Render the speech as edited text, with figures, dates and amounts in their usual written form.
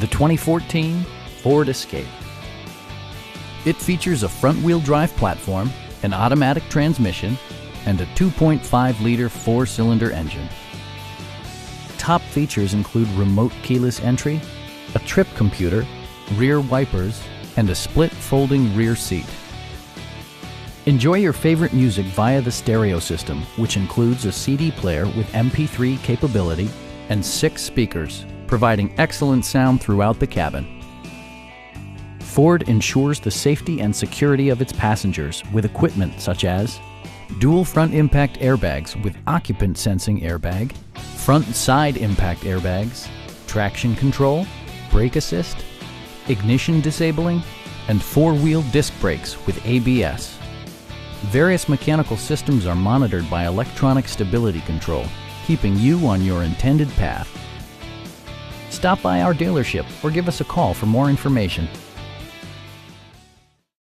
the 2014 Ford Escape. It features a front-wheel drive platform, an automatic transmission, and a 2.5-liter four-cylinder engine. Top features include remote keyless entry, a trip computer, rear wipers, and a split folding rear seat. Enjoy your favorite music via the stereo system, which includes a CD player with MP3 capability and 6 speakers, providing excellent sound throughout the cabin. Ford ensures the safety and security of its passengers with equipment such as dual front impact airbags with occupant sensing airbag, front and side impact airbags, traction control, brake assist, ignition disabling, and 4-wheel disc brakes with ABS. Various mechanical systems are monitored by electronic stability control, keeping you on your intended path. Stop by our dealership or give us a call for more information.